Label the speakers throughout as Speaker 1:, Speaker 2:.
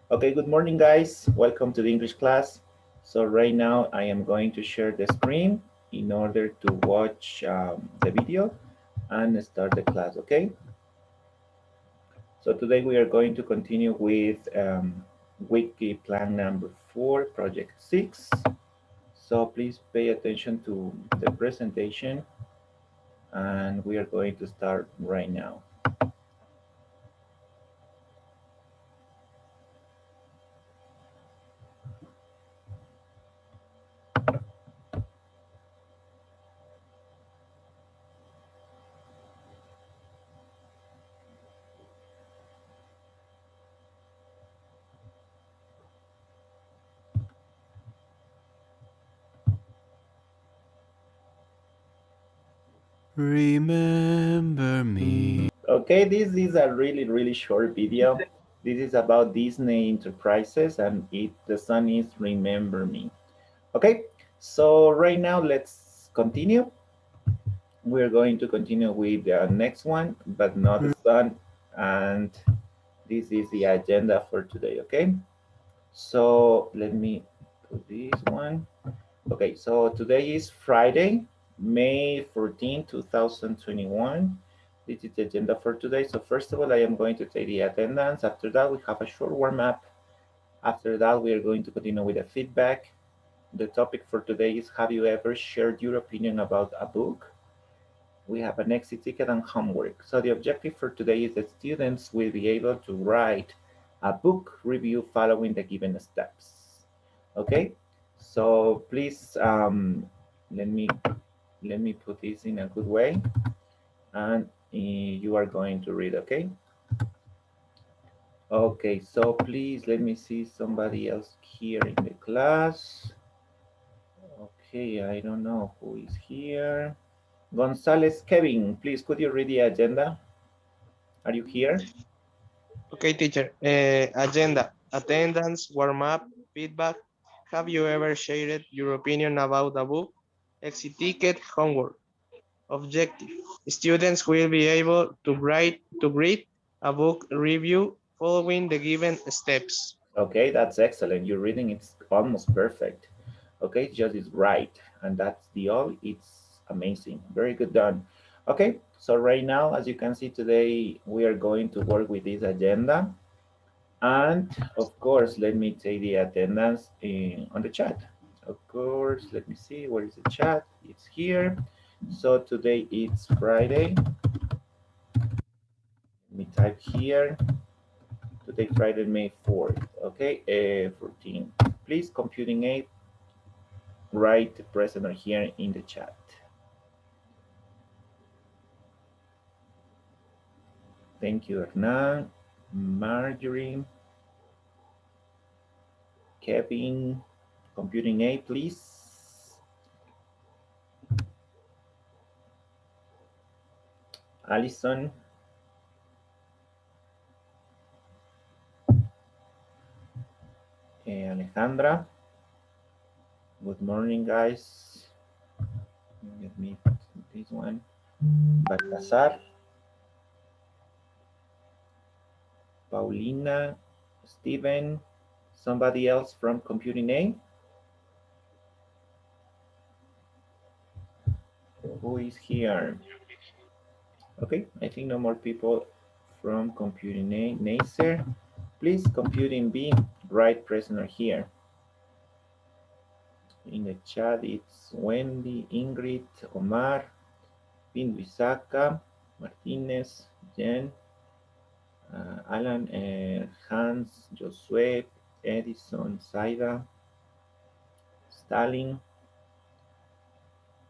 Speaker 1: Okay, good morning, guys. Welcome to the English class. So right now I am going to share the screen in order to watch the video and start the class, okay? So today we are going to continue with wiki plan number 4, project 6. So please pay attention to the presentation and we are going to start right now.
Speaker 2: Remember me.
Speaker 1: Okay, this is a really short video. This is about Disney Enterprises and the song is Remember Me. Okay, so right now let's continue. We're going to continue with the next one, but not the song. And this is the agenda for today, okay? So let me put this one. Okay, so today is Friday, May 14, 2021. This is the agenda for today. So first of all, I am going to take the attendance. After that, we have a short warm-up. After that, we are going to continue with the feedback. The topic for today is, have you ever shared your opinion about a book? We have an exit ticket and homework. So the objective for today is that students will be able to write a book review following the given steps. Okay, so please let me let me put this in a good way, and you are going to read. Okay. Okay, so please let me see somebody else here in the class. Okay, I don't know who is here. Gonzalez Kevin, please could you read the agenda? Are you here?
Speaker 3: Okay, teacher. Agenda, attendance, warm up, feedback. Have you ever shared your opinion about a book? Exit ticket, homework. Objective. Students will be able to read a book review following the given steps.
Speaker 1: Okay, that's excellent. Your reading is almost perfect. Okay, just is right. And that's the all. It's amazing. Very good done. Okay, so right now, as you can see today, we are going to work with this agenda. And of course, let me take the attendance on the chat. Of course, let me see, where is the chat? It's here. So today it's Friday. Let me type here. Today, Friday, May 4th. Okay, 14. Please, computing aid, write the present or here in the chat. Thank you, Hernan, Marjorie, Kevin, computing aid, please. Allison, Alejandra. Good morning, guys. Let me put this one. Baltasar, Paulina, Steven, somebody else from computing A? Who is here? Okay, I think no more people from computing A. Nasser, please computing B, write present or here. In the chat, it's Wendy, Ingrid, Omar, Pinduisaka, Martinez, Jen, Alan, Hans, Josue, Edison, Saida, Stalin.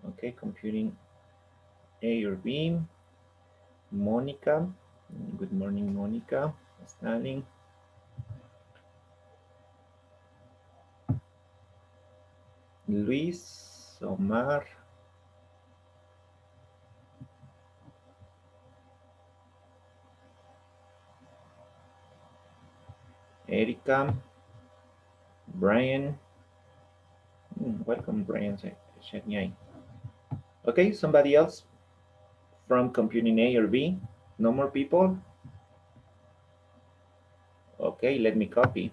Speaker 1: Okay, computing A or B. Monica, good morning, Monica, Stalin. Luis, Omar, Erika, Brian. Welcome, Brian Shenyai. Okay, somebody else from computing A or B? No more people? Okay, let me copy.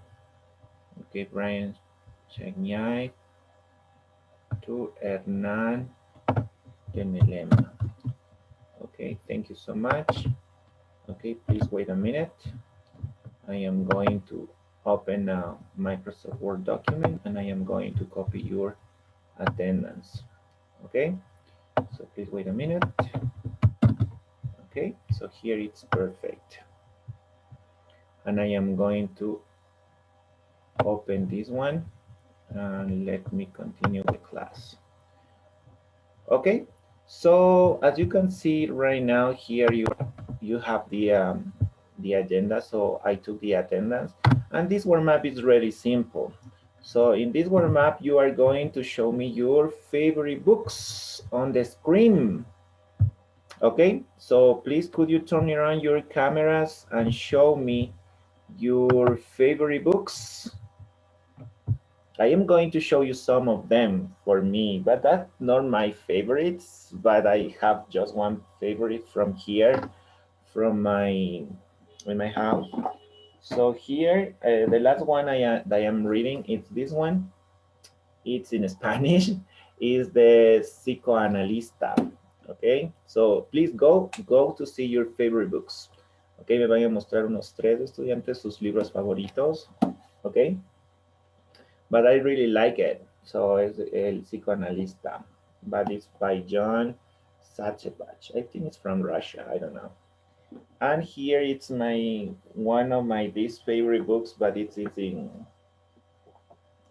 Speaker 1: Okay, Brian Chagnay to Hernan Genelema. Okay, thank you so much. Okay, please wait a minute. I am going to open a Microsoft Word document and I am going to copy your attendance. Okay, so please wait a minute. Okay, so here it's perfect. And I am going to open this one and let me continue the class. Okay, so as you can see right now here, you have the agenda. So I took the attendance, and this word map is really simple. So in this word map, you are going to show me your favorite books on the screen. Okay, so please could you turn around your cameras and show me your favorite books? I am going to show you some of them for me, but that's not my favorites, but I have just one favorite from here, from my house. So here, the last one that I am reading, it's this one. It's in Spanish, is the Psicoanalista. Okay, so please go to see your favorite books. Okay, me van a mostrar unos tres estudiantes sus libros favoritos. Okay, but I really like it. So it's El Psicoanalista, but it's by John Sachevach. I think it's from Russia. I don't know. And here it's my one of my least favorite books, but it's in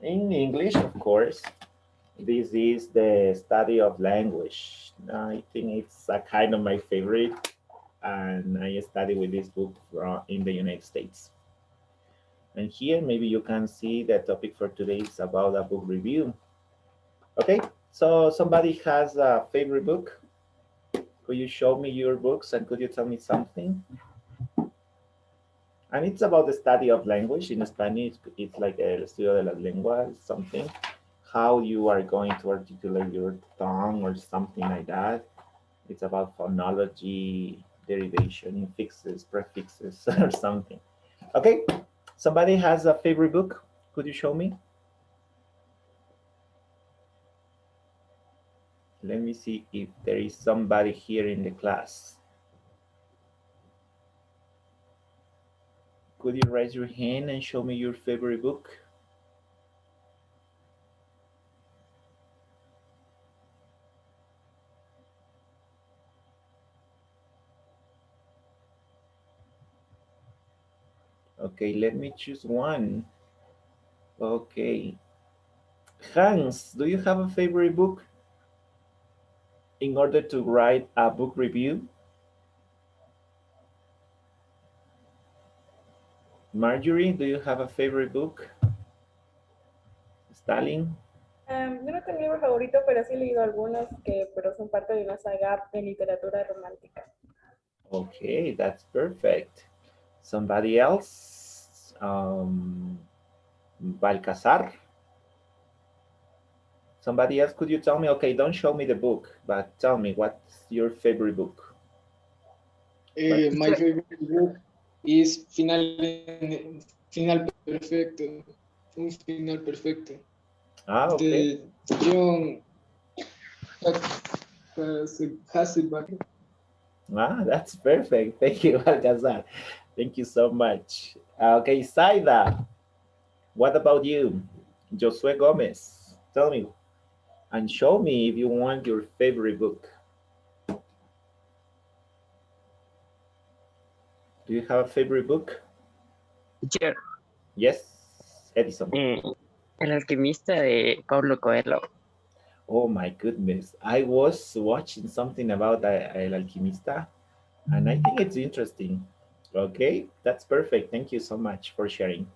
Speaker 1: English, of course. This is the study of language. I think it's a kind of my favorite, and I study with this book from in the United States. And here, maybe you can see the topic for today is about a book review. Okay, so somebody has a favorite book. Could you show me your books and could you tell me something? And it's about the study of language. In Spanish, it's like el estudio de las lenguas, something. How you are going to articulate your tongue or something like that. It's about phonology, derivation, infixes, prefixes, or something. Okay, somebody has a favorite book. Could you show me? Let me see if there is somebody here in the class. Could you raise your hand and show me your favorite book? Okay, let me choose one. Okay. Hans, do you have a favorite book in order to write a book review? Marjorie, do you have a favorite book? Stalin?
Speaker 4: Yo no tengo un libro favorito, pero sí he leído algunos pero son parte de una saga de literatura romántica.
Speaker 1: Okay, that's perfect. Somebody else? Balcazar? Somebody else, could you tell me? Okay, don't show me the book, but tell me what's your favorite book?
Speaker 5: My favorite book is Final Perfecto. Un final perfecto.
Speaker 1: Ah, okay.
Speaker 5: De John Hasselbalch.
Speaker 1: Ah, that's perfect. Thank you, Balcazar. Thank you so much. Okay, Saida, what about you? Josue Gomez, tell me and show me if you want your favorite book. Do you have a favorite book?
Speaker 6: Teacher,
Speaker 1: Yes, Edison.
Speaker 6: El alquimista de Paulo Coelho.
Speaker 1: Oh my goodness. I was watching something about El Alquimista, and I think it's interesting. Okay, that's perfect. Thank you so much for sharing.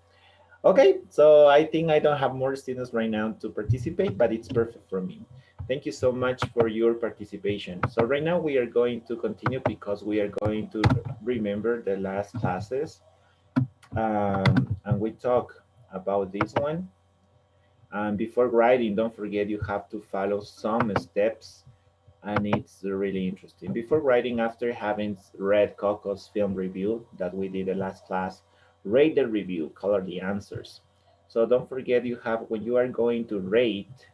Speaker 1: Okay, so I think I don't have more students right now to participate, but it's perfect for me. Thank you so much for your participation. So right now we are going to continue because we are going to remember the last classes. And we talk about this one. And before writing, don't forget you have to follow some steps, and it's really interesting. Before writing, after having read Coco's film review that we did the last class, rate the review, color the answers. So don't forget you have, when you are going to rate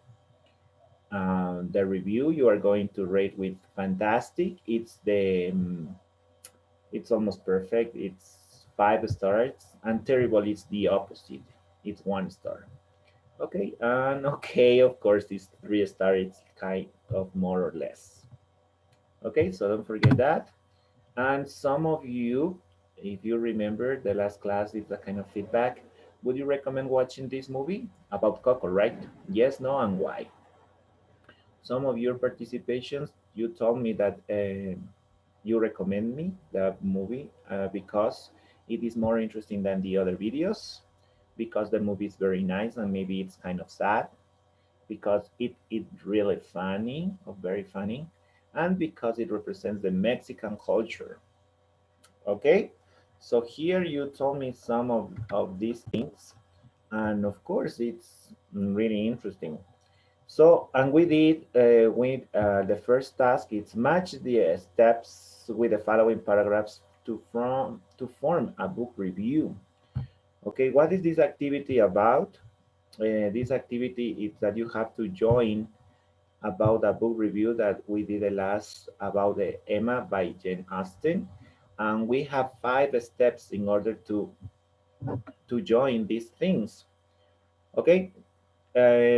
Speaker 1: the review, you are going to rate with fantastic. It's it's almost perfect. It's 5 stars, and terrible is the opposite. It's 1 star. Okay, and okay, of course, this 3 star, it's kind of more or less. Okay, so don't forget that. And some of you, if you remember the last class, it's a kind of feedback. Would you recommend watching this movie about Coco, right? Yes, no, and why? Some of your participations, you told me that you recommend me the movie because it is more interesting than the other videos, because the movie is very nice and maybe it's kind of sad, because it is really funny or very funny, and because it represents the Mexican culture. Okay, so here you told me some of these things, and of course it's really interesting. So, and we did with the first task, it's match the steps with the following paragraphs to form a book review. Okay, what is this activity about? This activity is that you have to join about a book review that we did the last about the Emma by Jane Austen, and we have 5 steps in order to join these things. Okay,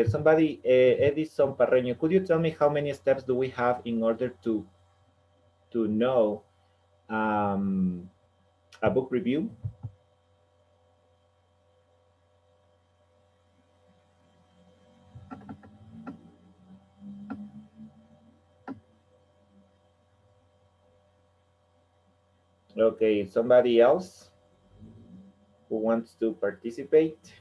Speaker 1: somebody, Edison Parreño, could you tell me how many steps do we have in order to know um, a book review? Okay, somebody else who wants to participate?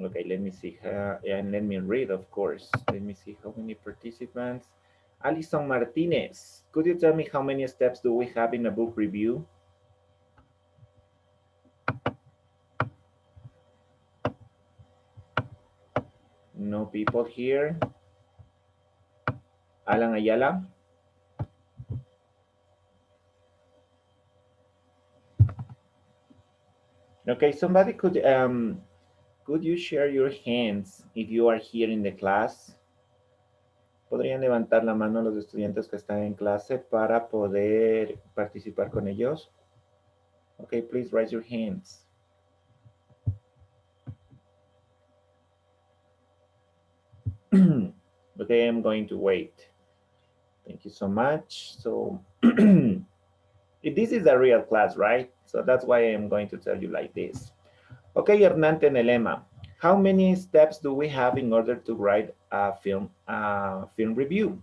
Speaker 1: Okay, let me see, and let me read, of course. Let me see how many participants. Alison Martinez, could you tell me how many steps do we have in a book review? No people here. Alan Ayala. Okay, somebody could you share your hands if you are here in the class? ¿Podrían levantar la mano los estudiantes que están en clase para poder participar con ellos? Okay, please raise your hands. Okay, I'm going to wait. Thank you so much. So this is a real class, right? So that's why I'm going to tell you like this. Okay, Hernante Nelema, how many steps do we have in order to write a film review?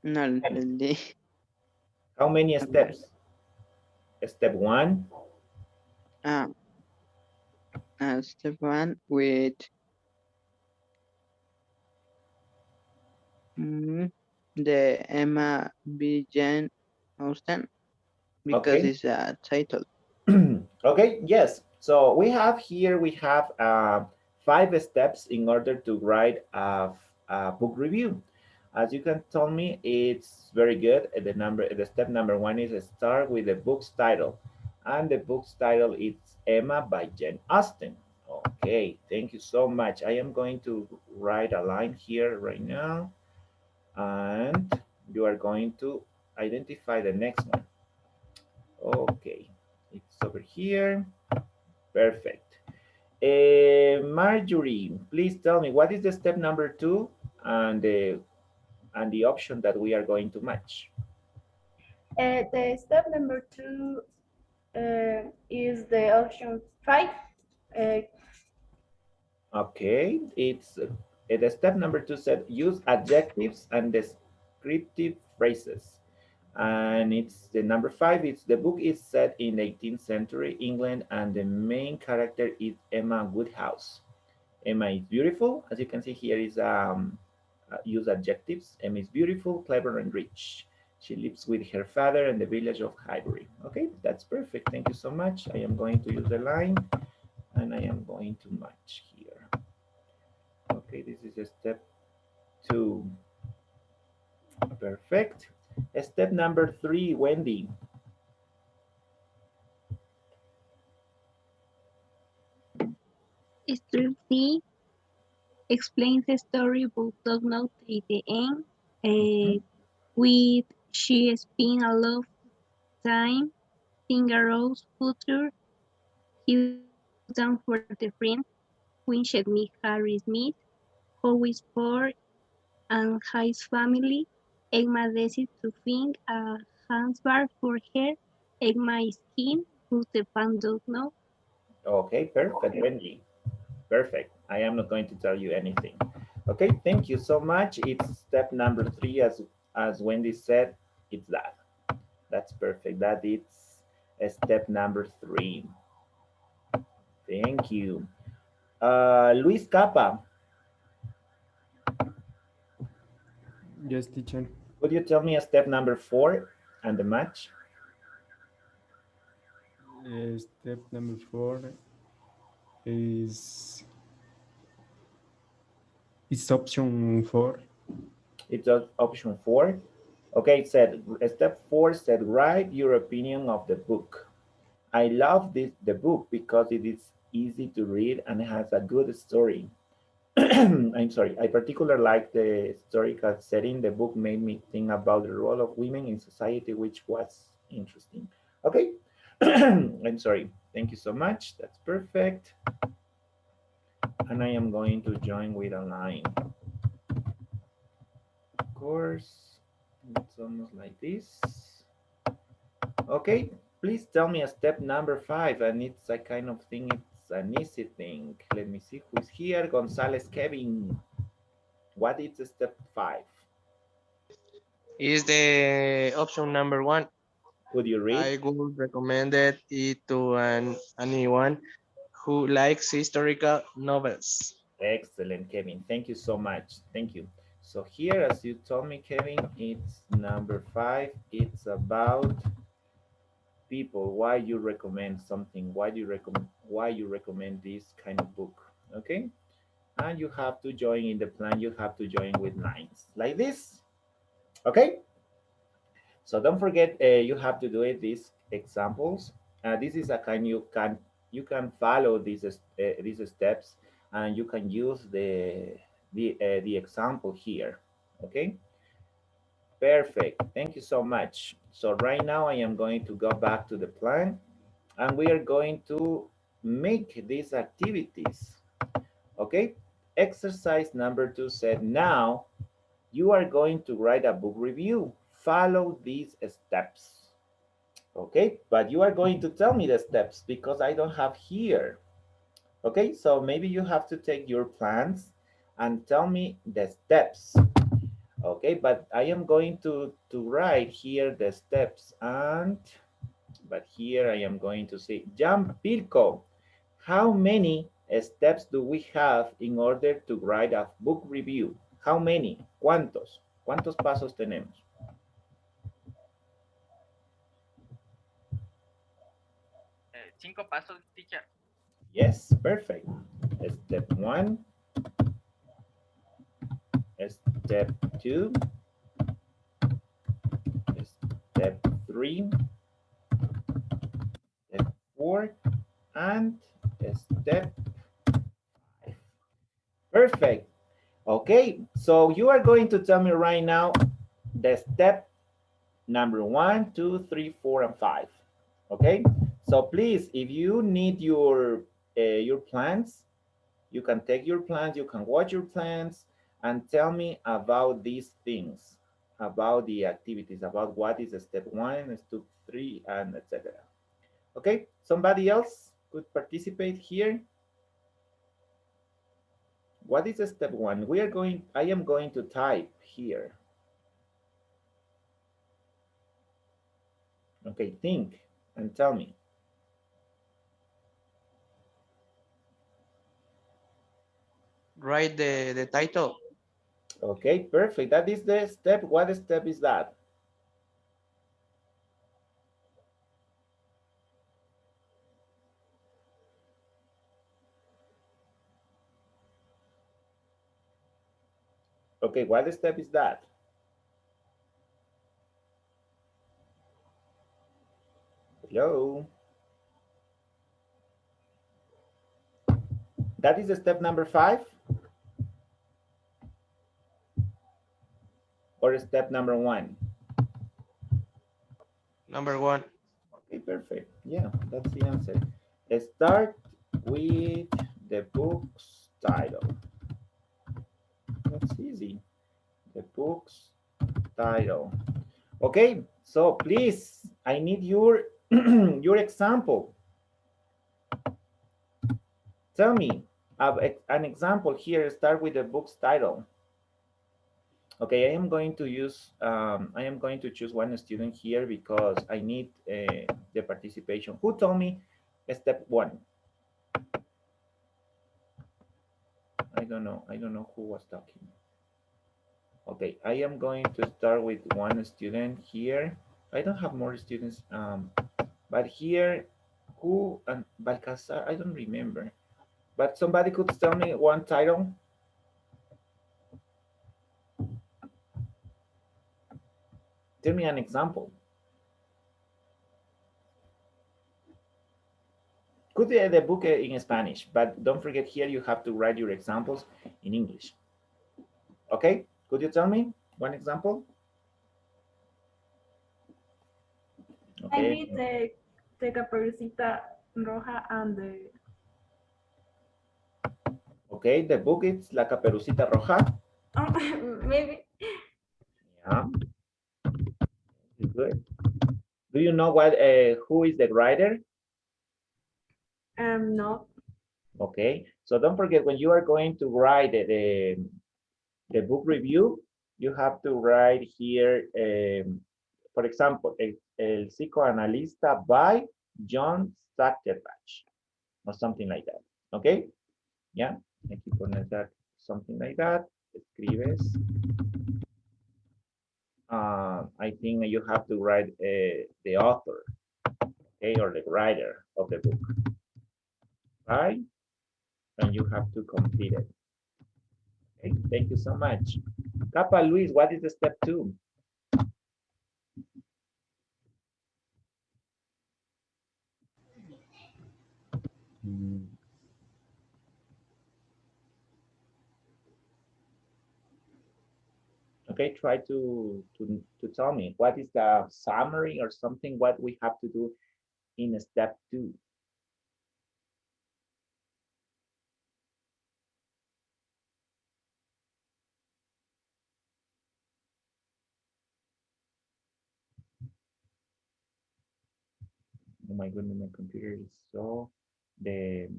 Speaker 6: No,
Speaker 1: How many steps? Step 1.
Speaker 6: uh, step 1 with the Emma B. Jane Austen, because
Speaker 1: Okay.
Speaker 6: it's a title.
Speaker 1: Okay, yes. So we have 5 steps in order to write a book review. As you can tell me, it's very good. The step number 1 is start with the book's title, and the book's title is Emma by Jane Austen. Okay, thank you so much. I am going to write a line here right now, and you are going to identify the next one. Okay, it's over here. Perfect. Marjorie, please tell me what is the step number 2 and the option that we are going to match.
Speaker 4: The step number 2 is the option 5.
Speaker 1: Okay, it's the step number 2 said use adjectives and descriptive phrases. And it's the number 5. It's the book is set in 18th century England, and the main character is Emma Woodhouse. Emma is beautiful. As you can see here is use adjectives. Emma is beautiful, clever, and rich. She lives with her father in the village of Highbury. Okay, that's perfect. Thank you so much. I am going to use the line, and I am going to match here. Okay, this is a step 2. Perfect. Step number 3, Wendy.
Speaker 7: Step C explains the storybook does not at the end. With she spent a lot of time Fingarow's future. He was down for the friend when she met Harry Smith, who is poor and his family. Emma decided to find a handbag for her. Emma is keen, but the fan does not.
Speaker 1: Okay, perfect, Wendy. Perfect. I am not going to tell you anything. Okay, thank you so much. It's step number 3, as Wendy said. It's that. That's perfect. That is step number 3. Thank you. Luis Capa,
Speaker 2: Yes, teacher.
Speaker 1: could you tell me a step number 4 and the match?
Speaker 2: Step number 4 is option 4.
Speaker 1: It's option 4. Okay, it said step 4 said write your opinion of the book. I love the book because it is easy to read and has a good story. I'm sorry. I particularly like the historical setting. The book made me think about the role of women in society, which was interesting. Okay. I'm sorry. Thank you so much. That's perfect. And I am going to join with a line. Of course, it's almost like this. Okay. Please tell me a step number 5. And it's a kind of thing, it's an easy thing. Let me see who's here. Gonzalez Kevin. What is step 5?
Speaker 3: Is the option number 1.
Speaker 1: Could you read?
Speaker 3: I would recommend it to anyone who likes historical novels.
Speaker 1: Excellent, Kevin. Thank you so much. Thank you. So here, as you told me, Kevin, it's number 5. It's about people. Why you recommend something? Why you recommend this kind of book? Okay. And you have to join in the plan. You have to join with lines like this. Okay. So don't forget, you have to do it. These examples. This is a kind you can follow these steps, and you can use the example here. Okay. Perfect. Thank you so much. So right now I am going to go back to the plan, and we are going to make these activities. Okay. Exercise number 2 said now you are going to write a book review. Follow these steps. Okay, but you are going to tell me the steps because I don't have here. Okay, so maybe you have to take your plans and tell me the steps. Okay, but I am going to write here the steps, but here I am going to say, Jan Pirko, how many steps do we have in order to write a book review? How many? ¿Cuántos? ¿Cuántos pasos tenemos?
Speaker 8: 5 pasos, teacher.
Speaker 1: Yes, perfect. Step 1, step 2, step 3, step 4, and step 5. Perfect. Okay, so you are going to tell me right now the step number 1, 2, 3, 4, and 5. Okay, so please, if you need your plans, you can take your plans, you can watch your plans, and tell me about these things, about the activities, about what is step 1, step 3, and etc. Okay, somebody else could participate here. What is step 1? I am going to type here. Okay, think and tell me.
Speaker 3: Write the title.
Speaker 1: Okay, perfect. That is the step. What step is that? Okay, what step is that? Hello. That is step number 5 or step number 1?
Speaker 3: Number 1.
Speaker 1: Okay, perfect. Yeah, that's the answer. Start with the book's title. That's easy. The book's title. Okay, so please, I need your your example. Tell me an example here. Start with the book's title. Okay, I am going to use, I am going to choose one student here because I need the participation. Who told me step 1? I don't know who was talking. Okay, I am going to start with one student here. I don't have more students, but here, who, and Balcazar, I don't remember. But somebody could tell me one title. Tell me an example. Could be the book in Spanish, but don't forget here you have to write your examples in English. Okay, could you tell me one example?
Speaker 4: I
Speaker 1: Okay.
Speaker 4: read the Caperucita Roja and the
Speaker 1: Okay, the book is La Caperucita Roja.
Speaker 4: maybe
Speaker 1: Yeah, good. Do you know what? Who is the writer?
Speaker 4: no.
Speaker 1: Okay, so don't forget when you are going to write the book review, you have to write here, for example, El Psicoanalista by John Stackelbach or something like that. Okay, yeah, aquí pones that, something like that. Escribes. I think you have to write the author, okay, or the writer of the book, right? And you have to complete it. Okay, thank you so much. Capa Luis, what is the step 2? Okay, try to tell me what is the summary or something, what we have to do in step 2. Oh my goodness, my computer is so, the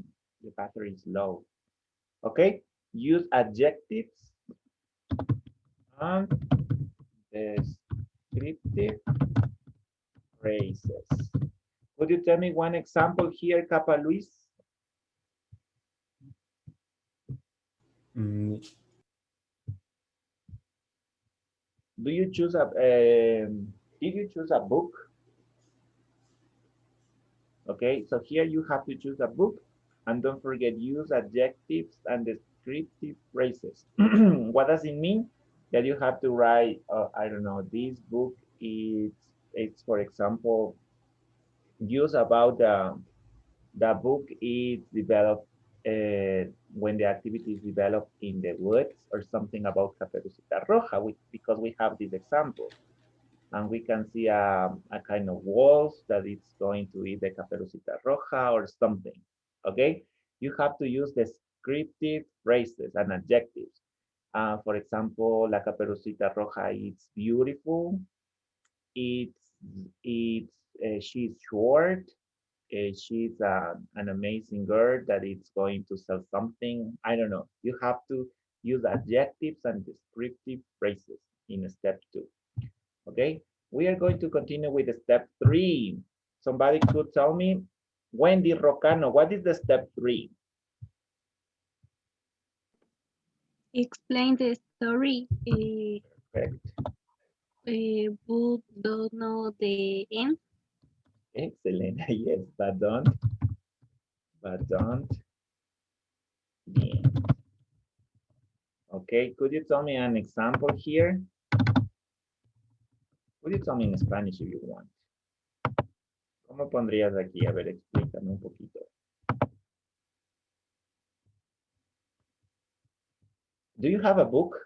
Speaker 1: battery is low. Okay, use adjectives and descriptive phrases. Could you tell me one example here, Capa Luis?
Speaker 2: Mm,
Speaker 1: Do you choose a, did you choose a book? Okay, so here you have to choose a book, and don't forget use adjectives and descriptive phrases. What does it mean? That you have to write, I don't know, this book is, it's for example, use about the book is developed when the activity is developed in the woods or something about Caperucita Roja, because we have this example. And we can see a kind of walls that it's going to eat the Caperucita Roja or something, okay? You have to use descriptive phrases and adjectives. For example, La Caperucita Roja is beautiful. It's she's short. She's an amazing girl that is going to sell something. I don't know. You have to use adjectives and descriptive phrases in step 2. Okay, we are going to continue with step 3. Somebody could tell me, Wendy Rocano, what is the step 3?
Speaker 7: Explain the story.
Speaker 1: Perfect.
Speaker 7: But don't know the end.
Speaker 1: Excellent. Yes, but don't. Yeah. Okay, could you tell me an example here? Could you tell me in Spanish if you want? ¿Cómo pondrías aquí? A ver, explícame un poquito. Do you have a book?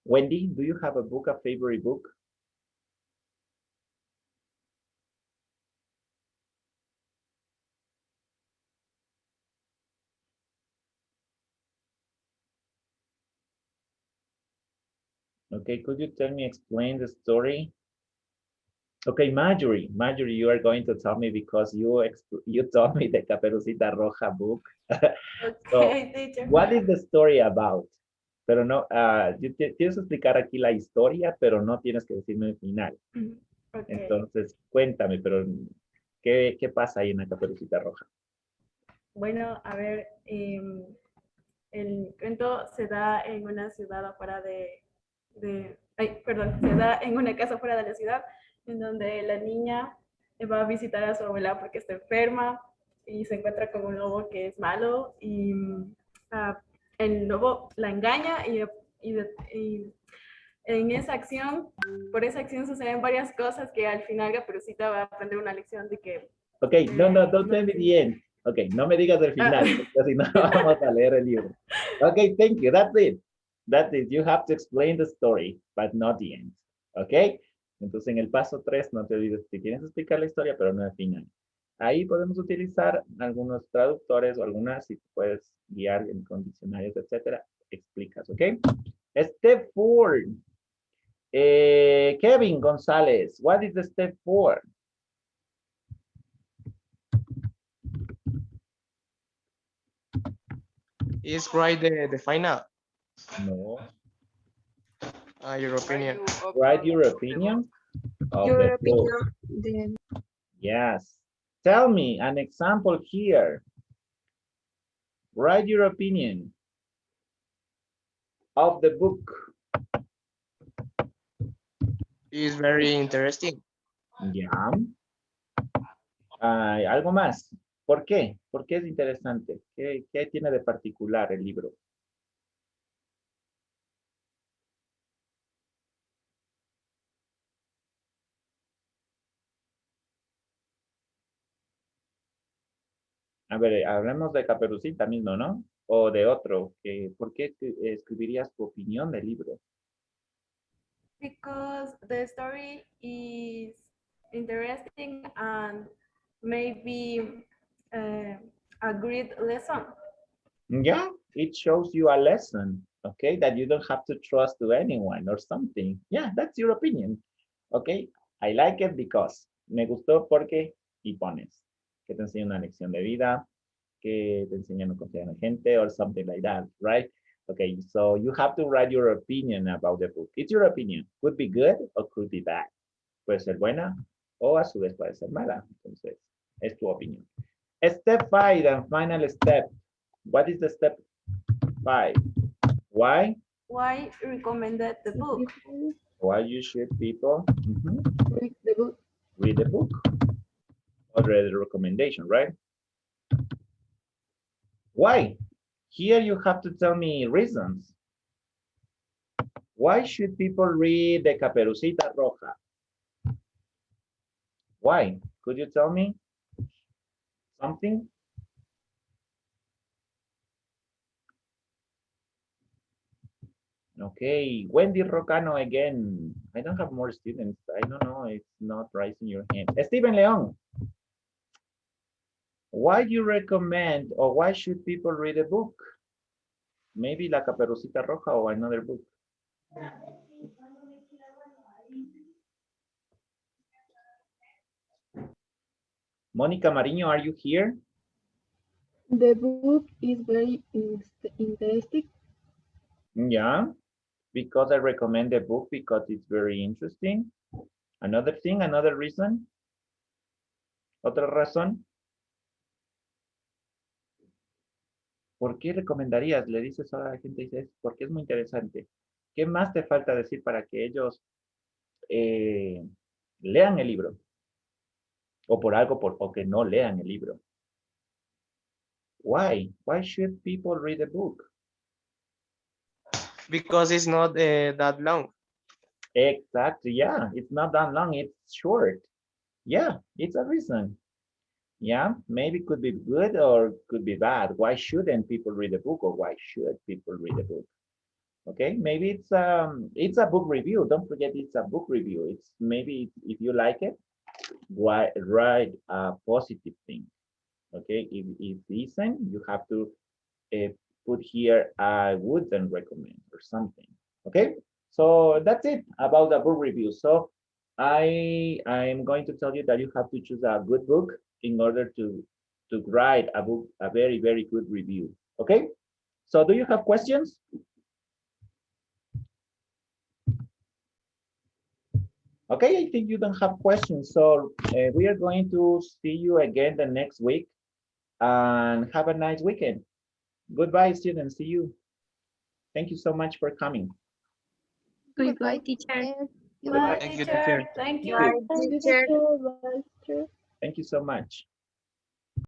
Speaker 1: Wendy, do you have a book, a favorite book? Okay, could you tell me, explain the story? Okay, Marjorie, you are going to tell me because you told me the Caperucita Roja book. So,
Speaker 4: Okay, teacher.
Speaker 1: what is the story about? Pero no, tienes que explicar aquí la historia, pero no tienes que decirme el final.
Speaker 4: Okay.
Speaker 1: Entonces, cuéntame, pero ¿qué pasa ahí en la Caperucita Roja?
Speaker 4: Bueno, a ver, el cuento se da en una ciudad afuera perdón, se da en una casa fuera de la ciudad, en donde la niña va a visitar a su abuela porque está enferma y se encuentra con un lobo que es malo y el lobo la engaña y en esa acción, por esa acción suceden varias cosas que al final Caperucita va a aprender una lección de que...
Speaker 1: Ok, no, don't tell me the end. Ok, no me digas el final, porque si no vamos a leer el libro. Ok, thank you, that's it. That's it, you have to explain the story, but not the end. Ok, entonces en el paso 3 no te olvides que tienes que explicar la historia, pero no el final. Ahí podemos utilizar algunos traductores o algunas, si puedes guiar en condicionarios, etcétera, explicas, ok. Step 4. Kevin González, what is the step 4?
Speaker 3: Is write the final.
Speaker 1: No.
Speaker 3: Your opinion.
Speaker 1: Write your opinion of
Speaker 7: Your
Speaker 1: the book.
Speaker 7: opinion.
Speaker 1: Yes. Tell me an example here. Write your opinion of the book.
Speaker 3: Is very interesting.
Speaker 1: Ya. Algo más. ¿Por qué? ¿Por qué es interesante? ¿Qué tiene de particular el libro? A ver, hablemos de Caperucita mismo, ¿no? O de otro. ¿Por qué escribirías tu opinión del libro?
Speaker 4: Because the story is interesting and maybe a great lesson.
Speaker 1: Yeah, it shows you a lesson, okay, that you don't have to trust to anyone or something. Yeah, that's your opinion. Okay, I like it because me gustó porque y pones que te enseña una lección de vida, que te enseña a no confiar en la gente or something like that, right? Okay, so you have to write your opinion about the book. It's your opinion. Could be good or could be bad. Puede ser buena o a su vez puede ser mala. Entonces, es tu opinión. Step 5 and final step. What is the step 5? Why?
Speaker 4: Why recommended the book?
Speaker 1: Why you should people
Speaker 7: Read the book.
Speaker 1: read the book? Or read the recommendation, right? Why? Here you have to tell me reasons. Why should people read the Caperucita Roja? Why? Could you tell me something? Okay, Wendy Rocano again. I don't have more students. I don't know, it's not raising your hand. Steven Leon. Why do you recommend or why should people read a book? Maybe La Caperucita Roja or another book. Mónica Mariño, are you here?
Speaker 7: The book is very interesting.
Speaker 1: Yeah, because I recommend the book because it's very interesting. Another thing, another reason. Otra razón. ¿Por qué recomendarías? Le dices a la gente, dices, porque es muy interesante. ¿Qué más te falta decir para que ellos lean el libro? O por algo, o que no lean el libro. Why? Why should people read a book?
Speaker 3: Because it's not that long.
Speaker 1: Exactly, yeah. It's not that long, it's short. Yeah, it's a reason. Yeah, maybe could be good or could be bad. Why shouldn't people read a book or why should people read a book? Okay, maybe it's a book review. Don't forget it's a book review. It's maybe if you like it, write a positive thing. Okay, if listen, you have to uh, put here I wouldn't recommend or something. Okay, so that's it about the book review. So I'm going to tell you that you have to choose a good book in order to write a book, a very, very good review. Okay, so do you have questions? Okay, I think you don't have questions. So we are going to see you again the next week and have a nice weekend. Goodbye, students. See you. Thank you so much for coming.
Speaker 7: Goodbye, teacher.
Speaker 4: Bye,
Speaker 3: Thank you,
Speaker 4: teacher.
Speaker 3: teacher.
Speaker 4: Thank you.
Speaker 7: Bye, teacher.
Speaker 1: Thank you so much.